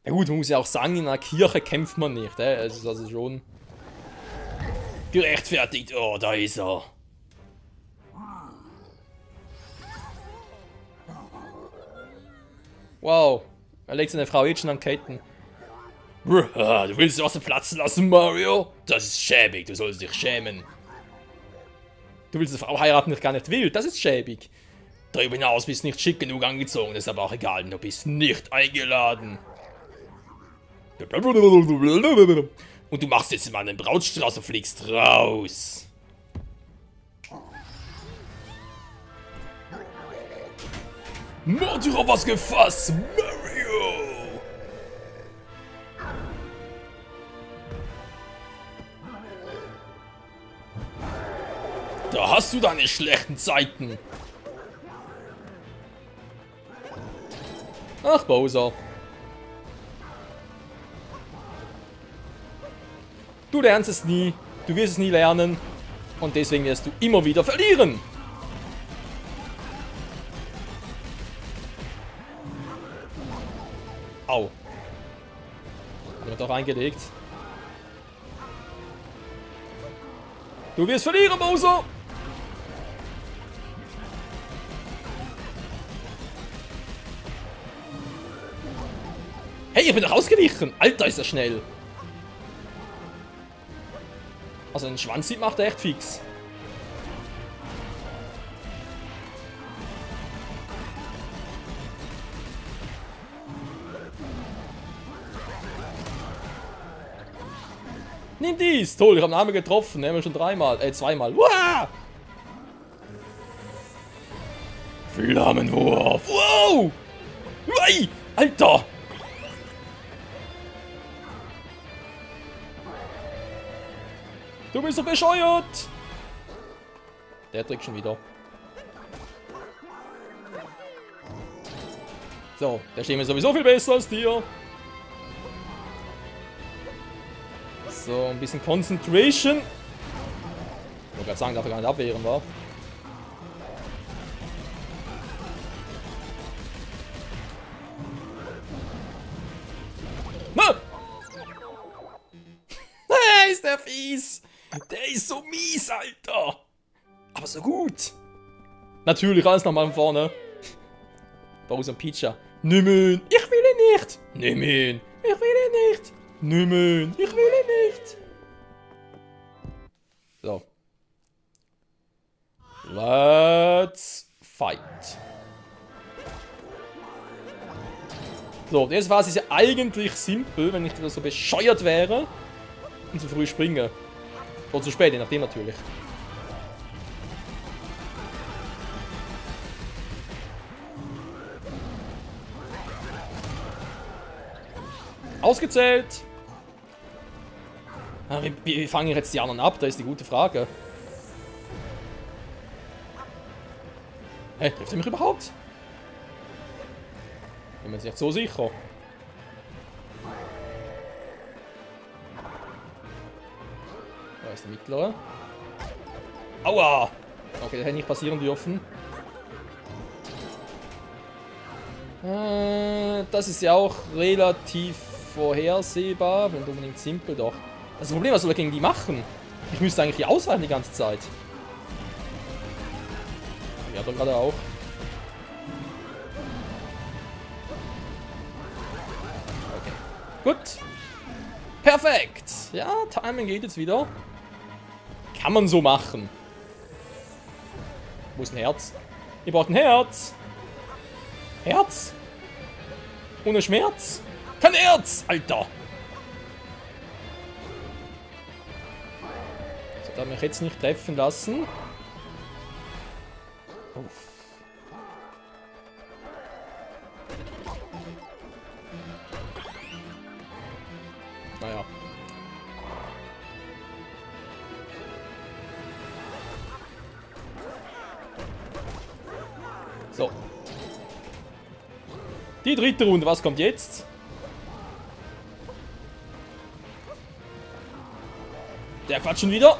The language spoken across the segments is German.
Ja gut, man muss ja auch sagen, in einer Kirche kämpft man nicht. Es ist also schon gerechtfertigt. Oh, da ist er. Wow. Er legt seine Frau jetzt schon an Ketten. Du willst sie aus dem Platz lassen, Mario? Das ist schäbig, du sollst dich schämen. Du willst eine Frau heiraten, die ich gar nicht will, das ist schäbig. Darüber hinaus bist du nicht schick genug angezogen, das ist aber auch egal, du bist nicht eingeladen. Und du machst jetzt mal einen Brautstrauß und fliegst raus. Mord, du hast was gefasst, Mario! Da hast du deine schlechten Zeiten. Ach, Bowser. Du lernst es nie, du wirst es nie lernen und deswegen wirst du immer wieder verlieren. Au. Wird doch reingelegt. Du wirst verlieren, Bowser. Hey, ich bin doch ausgewichen. Alter, ist er schnell. Also den Schwanzhieb macht er echt fix. Nimm dies! Toll, ich habe einen Arme getroffen. Nehmen wir schon zweimal. Uah! Flammenwurf! Wow! Ui! Alter! Du bist so bescheuert! Der trägt schon wieder. So, der steht mir sowieso viel besser als dir. So, ein bisschen Concentration. Ich wollte gerade sagen, darf er gar nicht abwehren, wa? Ist der fies! Der ist so mies, Alter! Aber so gut! Natürlich, alles nochmal von vorne. Bowser und Peach. Nimm ihn! Ich will ihn nicht! Nimm ihn! Ich will ihn nicht! Nimm ihn! Ich will ihn nicht! So. Let's fight. So, jetzt war es ja eigentlich simpel, wenn ich das so bescheuert wäre und zu früh springe. Oder zu spät, je nachdem natürlich. Ausgezählt! Wie fange ich jetzt die anderen ab? Da ist die gute Frage. Hä, trifft er mich überhaupt? Bin mir jetzt nicht so sicher. Da ist der mittlere. Aua! Okay, das hätte nicht passieren dürfen. Das ist ja auch relativ vorhersehbar, wenn unbedingt simpel doch. Das Problem, was soll er gegen die machen? Ich müsste eigentlich die ausweichen die ganze Zeit. Ja, doch gerade auch. Okay. Gut. Perfekt. Ja, Timing geht jetzt wieder. Kann man so machen. Wo ist ein Herz? Ihr braucht ein Herz. Herz? Ohne Schmerz? Kein Herz! Alter! So, darf mich jetzt nicht treffen lassen. Uff. Naja. So. Die dritte Runde, was kommt jetzt? Der quatscht schon wieder.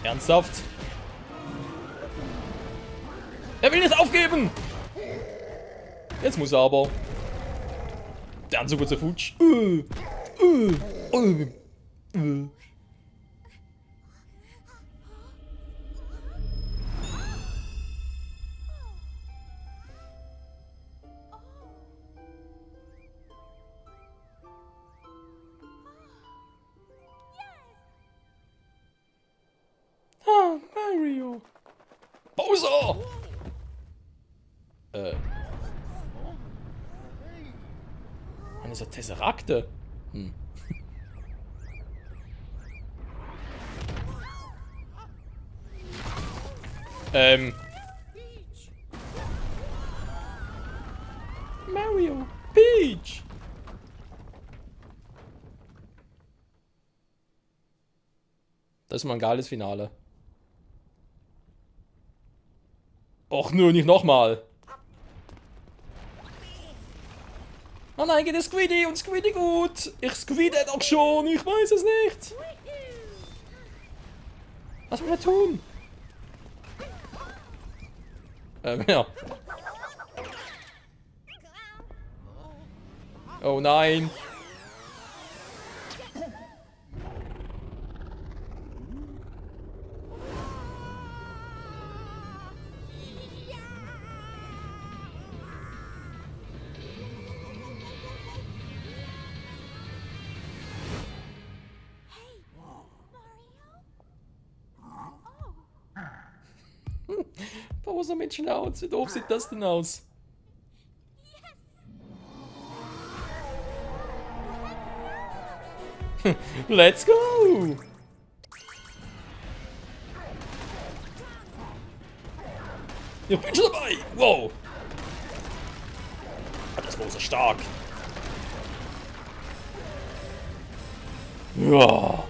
Ernsthaft? Er will nicht aufgeben! Jetzt muss er aber. Der hat so gut Futsch. Ah, Mario. Bowser! Mann, ist das Tesserakte? Hm. Mario, Peach! Das ist mal ein geiles Finale. Och nö, nicht nochmal. Oh nein, geht es Squiddy und Squiddy gut. Ich squidde doch schon, ich weiß es nicht. Was wollen wir tun? Ja. Oh nein. Bowser mit Schnauze, wie doof sieht das denn aus? Let's go! Ich bin schon dabei! Wow! Das war so stark! Ja!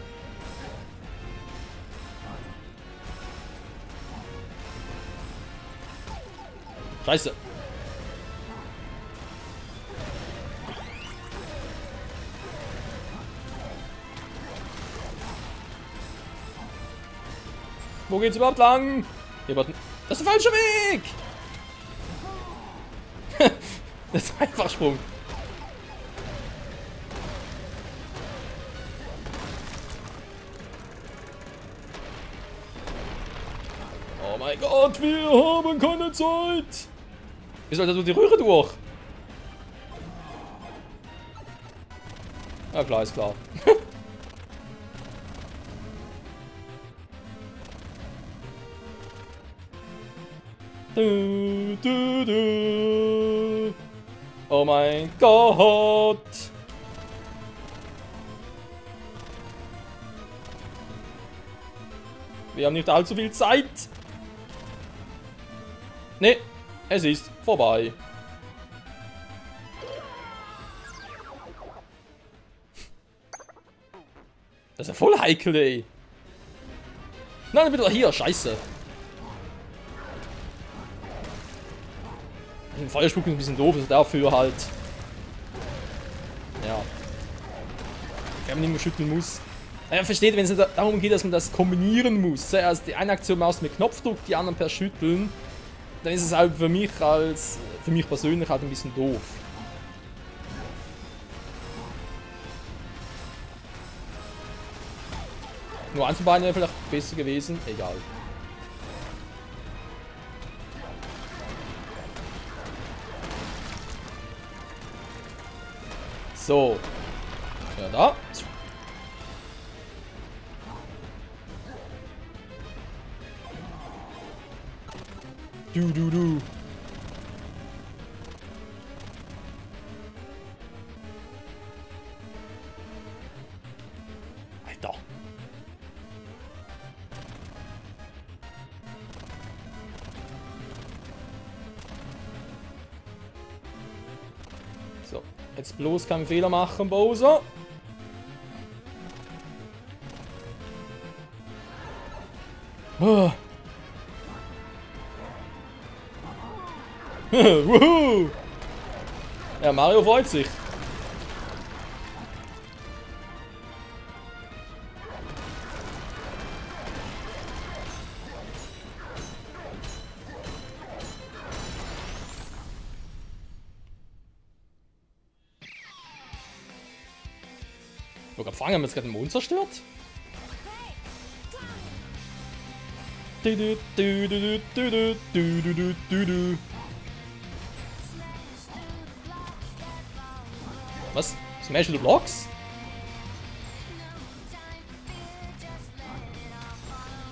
Scheiße! Wo geht's überhaupt lang? Das ist der falsche Weg! Das ist einfach Sprung. Oh mein Gott, wir haben keine Zeit! Wie soll da durch die Röhre durch? Ja klar, ist klar. Oh mein Gott! Wir haben nicht allzu viel Zeit. Nee, es ist vorbei. Das ist ja voll heikel, ey. Nein, bitte hier, scheiße. Ein Feuerspuck ist ein bisschen doof, ist dafür halt. Ja. Wenn man nicht mehr schütteln muss. Ja, versteht, wenn es darum geht, dass man das kombinieren muss. Zuerst die eine Aktion aus mit Knopfdruck, die anderen per Schütteln. Dann ist es halt für mich persönlich halt ein bisschen doof. Nur eins von beiden wäre vielleicht besser gewesen. Egal. So. Ja, da. Du. Alter. So, jetzt bloß keinen Fehler machen, Bowser. Oh. Wuhu! Ja, Mario freut sich. sogar gefangen, haben wir jetzt gerade den Mond zerstört? Was? Smash the Blocks?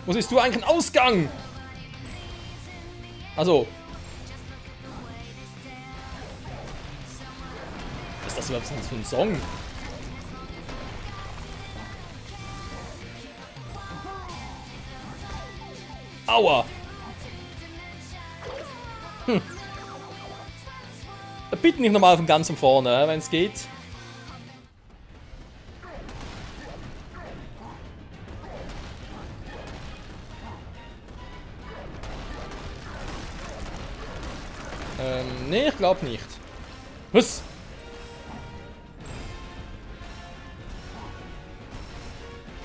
Wo siehst du eigentlich einen Ausgang? Also. Was ist das überhaupt für ein Song? Aua! Bitte nicht nochmal von ganz von vorne, wenn es geht. Nee, ich glaube nicht. Was?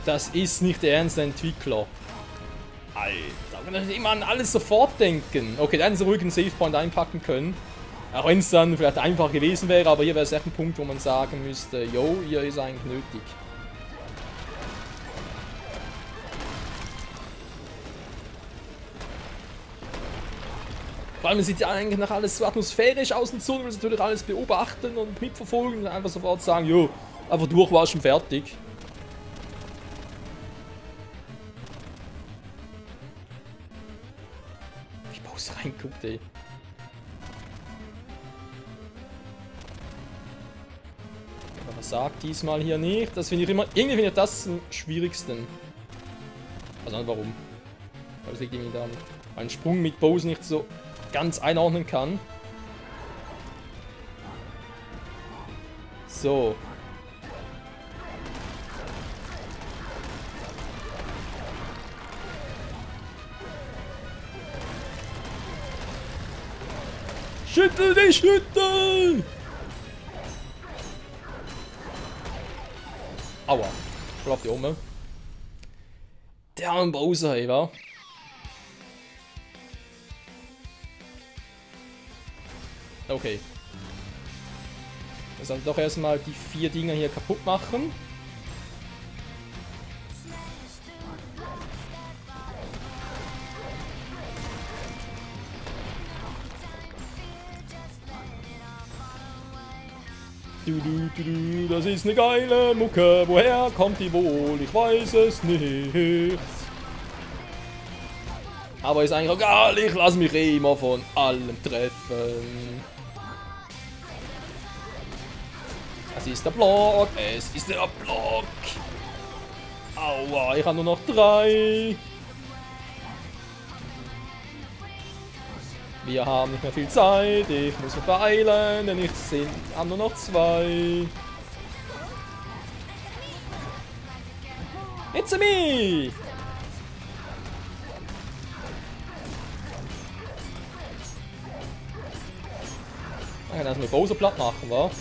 Das ist nicht der Ernst der Entwickler. Alter, man kann immer an alles sofort denken. Okay, da hätten sie ruhig einen Savepoint einpacken können. Auch wenn es dann vielleicht einfach gewesen wäre, aber hier wäre es echt ein Punkt, wo man sagen müsste, yo, hier ist eigentlich nötig. Vor allem sieht ja eigentlich nach alles so atmosphärisch aus und so, du willst natürlich alles beobachten und mitverfolgen und einfach sofort sagen, jo, einfach durchwaschen, fertig. Ich Pause reinguckt, ey. Aber sagt diesmal hier nicht. Das finde ich immer. Irgendwie finde ich das am schwierigsten. Also warum? Weil es liegt irgendwie daran, weil ein Sprung mit Bose nicht so ganz einordnen kann. So. Schüttel dich, schüttel! Aua. Voll auf die Ome. Der arme Bowser, ey, wa? Okay. Wir sollen doch erstmal die 4 Dinger hier kaputt machen. Das ist eine geile Mucke. Woher kommt die wohl? Ich weiß es nicht. Aber ist eigentlich egal, ich lasse mich immer von allem treffen. Es ist der Block, es ist der Block. Aua, ich habe nur noch 3. Wir haben nicht mehr viel Zeit, ich muss mich beeilen, denn ich habe nur noch 2. It's me! Ich kann erstmal Bowser platt machen, wa?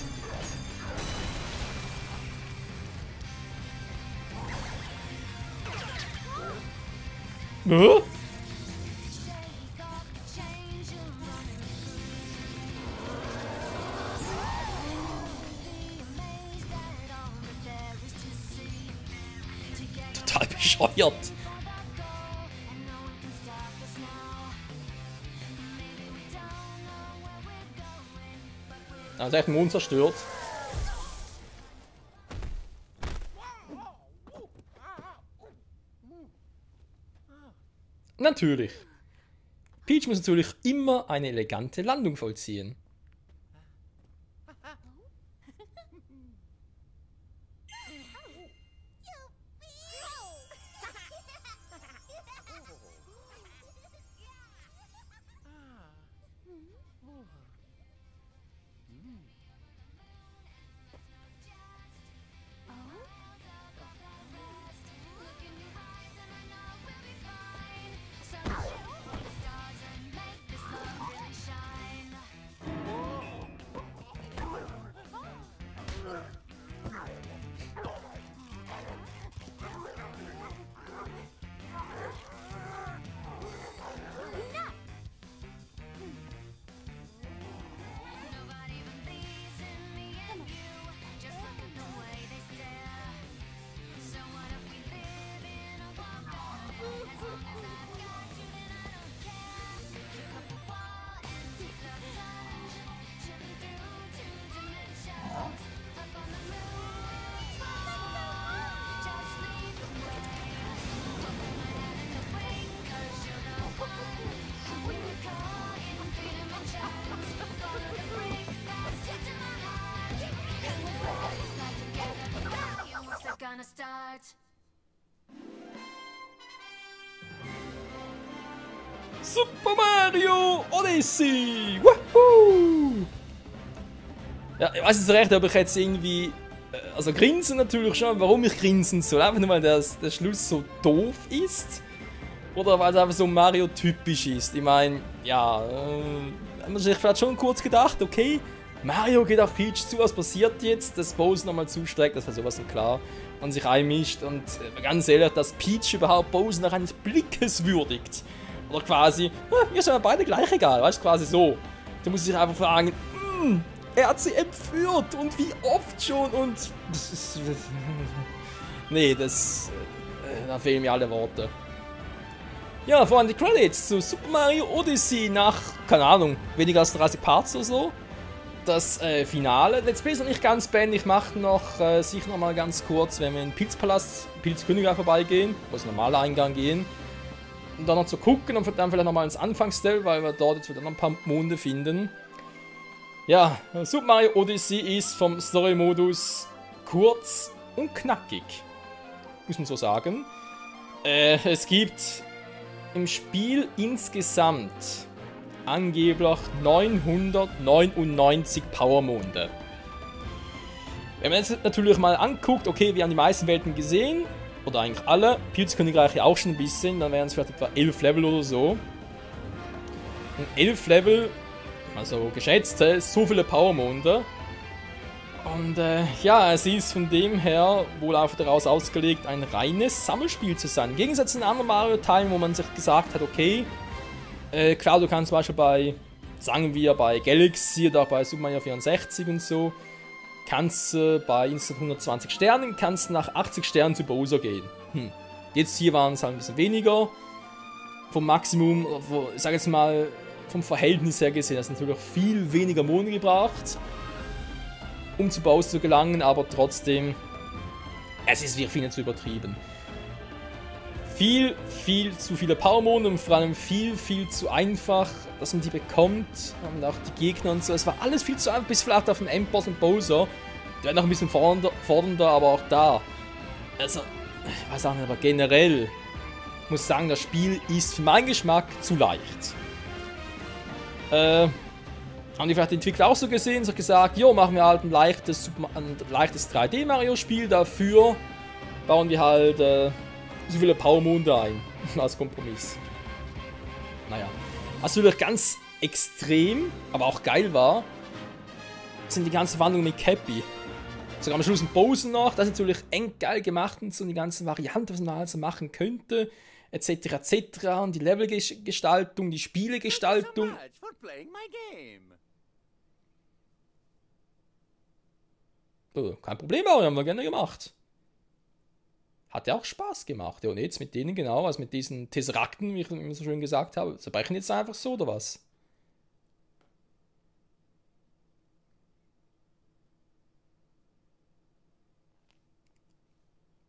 Total bescheuert. Also echt ein Mond zerstört. Natürlich. Peach muss natürlich immer eine elegante Landung vollziehen. Super Mario Odyssey! Woohoo! Ja, ich weiß nicht so recht, ob ich jetzt irgendwie... Also grinsen natürlich schon, warum ich grinsen soll. Einfach nur, weil der Schluss so doof ist. Oder weil es einfach so Mario-typisch ist. Ich meine, ja... haben wir sich vielleicht schon kurz gedacht, okay... Mario geht auf Peach zu, was passiert jetzt? Dass Bowser nochmal zustreckt, das war sowas nicht klar. Und sich einmischt und ganz ehrlich, dass Peach überhaupt Bowser nach eines Blickes würdigt. Oder quasi, wir sind beide gleich egal, weißt du, quasi so. Da muss ich sich einfach fragen, er hat sie entführt und wie oft schon und... Nee, da fehlen mir alle Worte. Ja, vor allem die Credits zu Super Mario Odyssey nach, keine Ahnung, weniger als 30 Parts oder so. Das Finale. Let's Play ist noch nicht ganz beendet. Ich mache noch sicher noch mal ganz kurz, wenn wir in den Pilzpalast, Pilzkönigreich vorbeigehen, wo es normaler Eingang gehen. Und dann noch zu gucken und dann vielleicht nochmal ins Anfangsstell, weil wir dort jetzt wieder noch ein paar Monde finden. Ja, Super Mario Odyssey ist vom Story-Modus kurz und knackig. Muss man so sagen. Es gibt im Spiel insgesamt angeblich 999 Powermonde. Wenn man jetzt natürlich mal anguckt, okay, wir haben die meisten Welten gesehen, oder eigentlich alle, Pilzkönigreich ja auch schon ein bisschen, dann wären es vielleicht etwa 11 Level oder so. Und 11 Level, also geschätzt, so viele Powermonde. Und ja, es ist von dem her wohl auch daraus ausgelegt, ein reines Sammelspiel zu sein. Im Gegensatz zu den anderen Mario-Teilen, wo man sich gesagt hat, okay, klar, du kannst zum Beispiel bei, sagen wir, bei Galaxy oder auch bei Super Mario 64 und so, kannst bei instant 120 Sternen, kannst nach 80 Sternen zu Bowser gehen. Jetzt hier waren es halt ein bisschen weniger. Vom Maximum, ich sag jetzt mal, vom Verhältnis her gesehen, das natürlich viel weniger Monde gebracht, um zu Bowser zu gelangen, aber trotzdem, es ist wirklich viel zu übertrieben. Viel zu viele Powermonde und vor allem viel zu einfach, dass man die bekommt und auch die Gegner und so. Es war alles viel zu einfach, bis vielleicht auf den Endboss und Bowser. Die werden noch ein bisschen fordernder, aber auch da. Also, ich weiß auch nicht, aber generell muss ich sagen, das Spiel ist für meinen Geschmack zu leicht. Haben die vielleicht die Entwickler auch so gesehen, so gesagt, jo, machen wir halt ein leichtes 3D-Mario-Spiel, dafür bauen wir halt so viele Powermonde ein, als Kompromiss. Naja, was natürlich ganz extrem, aber auch geil war, sind die ganzen Wandlungen mit Cappy. Sogar am Schluss ein Bowser noch, das ist natürlich eng geil gemacht und so die ganzen Varianten, was man also machen könnte, etc. etc. Und die Levelgestaltung, die Spielegestaltung. Oh, kein Problem, aber haben wir gerne gemacht. Hat ja auch Spaß gemacht. Ja, und jetzt mit denen genau, also mit diesen Tesserakten, wie ich immer so schön gesagt habe, zerbrechen jetzt einfach so, oder was?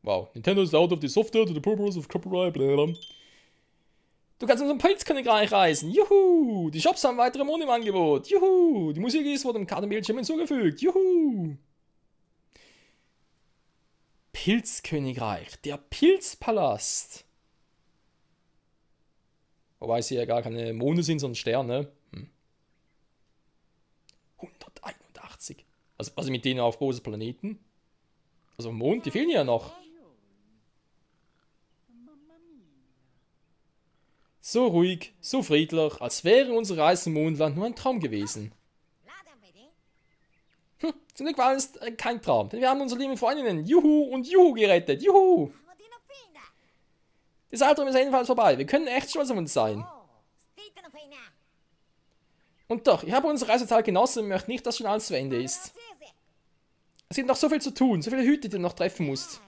Wow, Nintendo is out of the software to the purpose of copyright, blablabla. Du kannst in unserem Pilzkönigreich reisen. Juhu! Die Shops haben weitere Monde im Angebot. Juhu! Die Musik ist vor dem Kartenbildschirm hinzugefügt. Juhu! Pilzkönigreich, der Pilzpalast. Wobei es hier ja gar keine Monde sind, sondern Sterne. 181. Also mit denen auf große Planeten. Also Mond, die fehlen ja noch. So ruhig, so friedlich, als wäre unsere Reise im Mondland nur ein Traum gewesen. Zum Glück war es kein Traum, denn wir haben unsere lieben Freundinnen Juhu und Juhu gerettet. Juhu! Das Albtraum ist jedenfalls vorbei. Wir können echt stolz auf uns sein. Und doch, ich habe unsere Reisezeit genossen und möchte nicht, dass schon alles zu Ende ist. Es gibt noch so viel zu tun, so viele Hüte, die du noch treffen musst.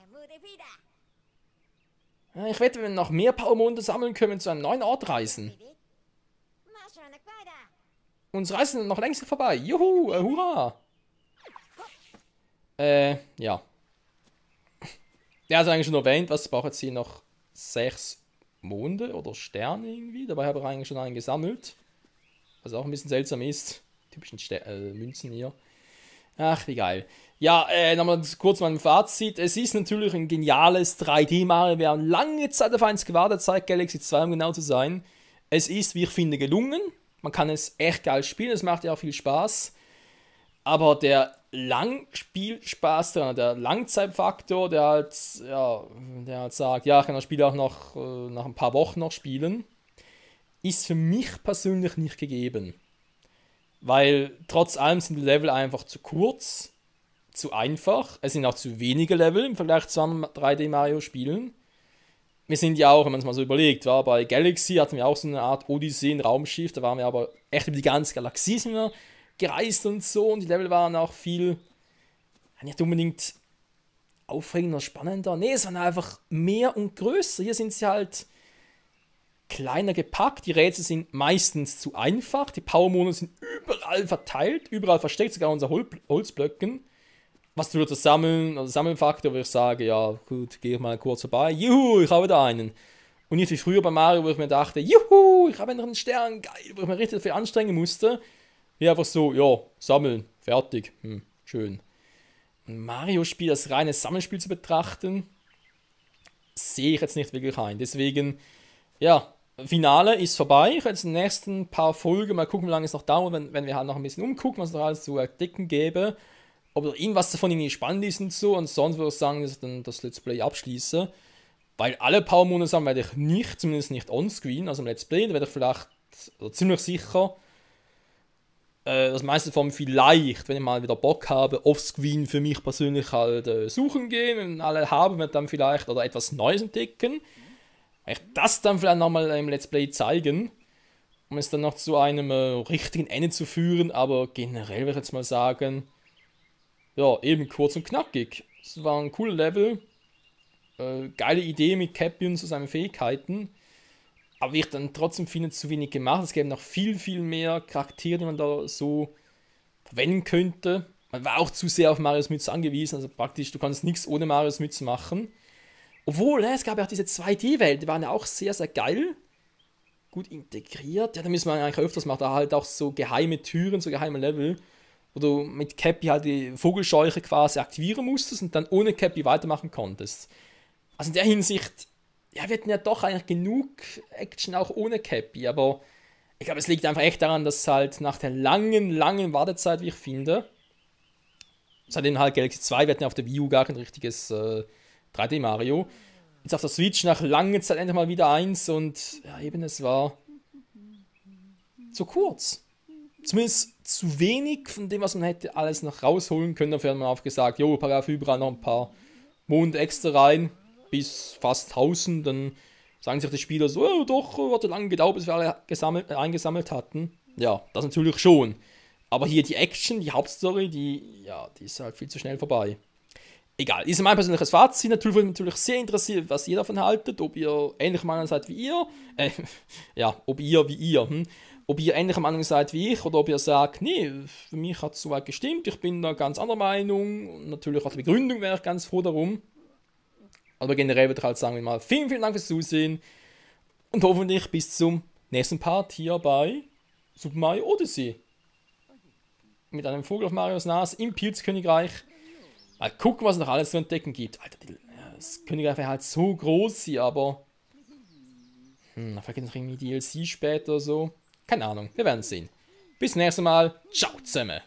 Ich wette, wenn wir noch mehr Powermonde sammeln, können wir zu einem neuen Ort reisen. Unsere Reisen sind noch längst nicht vorbei. Juhu, hurra! Ja. Der hat eigentlich schon erwähnt, was braucht jetzt hier noch 6 Monde oder Sterne irgendwie. Dabei habe ich eigentlich schon einen gesammelt. Was auch ein bisschen seltsam ist. Typischen Münzen hier. Ach, wie geil. Ja, nochmal kurz mein Fazit. Es ist natürlich ein geniales 3D-Mario. Wir haben lange Zeit auf eins gewartet, seit Galaxy 2, um genau zu sein. Es ist, wie ich finde, gelungen. Man kann es echt geil spielen, es macht ja auch viel Spaß. Aber der Langspielspaß, der Langzeitfaktor, der halt sagt, ja, ich kann das Spiel auch noch nach ein paar Wochen noch spielen, ist für mich persönlich nicht gegeben. Weil trotz allem sind die Level einfach zu kurz, zu einfach. Es sind auch zu wenige Level im Vergleich zu anderen 3D-Mario-Spielen. Wir sind ja auch, wenn man es mal so überlegt, war bei Galaxy hatten wir auch so eine Art Odyssee, ein Raumschiff, da waren wir aber echt über die ganze Galaxie sind wir gereist und so und die Level waren auch viel, nicht unbedingt aufregender, spannender. Nee, es waren einfach mehr und größer. Hier sind sie halt kleiner gepackt, die Rätsel sind meistens zu einfach, die Power-Mone sind überall verteilt, überall versteckt, sogar unser Holzblöcken. Was tut das Sammeln, also Sammelfaktor, wo ich sage, ja gut, gehe ich mal kurz vorbei, juhu, ich habe da einen. Und nicht wie früher bei Mario, wo ich mir dachte, juhu, ich habe einen Stern, geil, wo ich mir richtig viel anstrengen musste. Hier einfach so, ja, sammeln, fertig, schön. Ein Mario-Spiel als reines Sammelspiel zu betrachten, sehe ich jetzt nicht wirklich ein. Deswegen, ja, Finale ist vorbei. Ich werde jetzt in den nächsten paar Folgen mal gucken, wie lange es noch dauert, wenn wir halt noch ein bisschen umgucken, was es noch alles zu entdecken gäbe. Ob da irgendwas davon irgendwie spannend ist und so. Und sonst würde ich sagen, dass ich dann das Let's Play abschließe. Weil alle Power-Mone haben werde ich nicht, zumindest nicht on-screen, also im Let's Play, da werde ich vielleicht, oder ziemlich sicher, das meiste davon vielleicht, wenn ich mal wieder Bock habe, offscreen für mich persönlich halt suchen gehen, wenn alle haben, wird dann vielleicht oder etwas Neues entdecken. Ich das dann vielleicht nochmal im Let's Play zeigen, um es dann noch zu einem richtigen Ende zu führen, aber generell würde ich jetzt mal sagen, ja, eben kurz und knackig. Es war ein cooler Level, geile Idee mit Cappy und so seinen Fähigkeiten, aber ich dann trotzdem finde, zu wenig gemacht. Es gäbe noch viel, viel mehr Charaktere, die man da so verwenden könnte. Man war auch zu sehr auf Marios Mütze angewiesen, also praktisch, du kannst nichts ohne Marios Mütze machen. Obwohl, es gab ja auch diese 2D-Welt, die waren ja auch sehr, sehr geil. Gut integriert. Ja, da müssen wir eigentlich öfters machen. Da halt auch so geheime Türen, so geheime Level, wo du mit Cappy halt die Vogelscheuche quasi aktivieren musstest und dann ohne Cappy weitermachen konntest. Also in der Hinsicht, ja, wir hatten ja doch eigentlich genug Action auch ohne Cappy, aber ich glaube, es liegt einfach echt daran, dass halt nach der langen, langen Wartezeit, wie ich finde, seitdem halt Galaxy 2, wir hatten ja auf der Wii U gar kein richtiges 3D-Mario. Jetzt auf der Switch nach langer Zeit endlich mal wieder eins und ja, eben, es war zu kurz. Zumindest zu wenig von dem, was man hätte alles noch rausholen können. Dafür hat man auch gesagt, jo, Paragraph überall noch ein paar Monde extra rein, bis fast 1000. Dann sagen sich die Spieler so, oh, doch, hat lange gedauert, bis wir alle eingesammelt hatten. Ja, das natürlich schon. Aber hier die Action, die Hauptstory, die ist halt viel zu schnell vorbei. Egal, ist mein persönliches Fazit. Natürlich würde mich natürlich sehr interessieren, was ihr davon haltet, ob ihr ähnlicher Meinung seid wie ihr. Ob ihr wie ihr. Ob ihr ähnlicher Meinung seid wie ich oder ob ihr sagt, nee, für mich hat es soweit gestimmt, ich bin da ganz anderer Meinung. Und natürlich auch die Begründung wäre ich ganz froh darum. Aber generell würde ich halt sagen, mal vielen, vielen Dank fürs Zusehen und hoffentlich bis zum nächsten Part hier bei Super Mario Odyssey. Mit einem Vogel auf Marios Nase im Pilzkönigreich. Mal gucken, was es noch alles zu entdecken gibt. Alter, das Königreich wäre halt so groß hier, aber vielleicht gibt es noch irgendwie DLC später oder so. Keine Ahnung, wir werden sehen. Bis zum nächsten Mal. Ciao zusammen.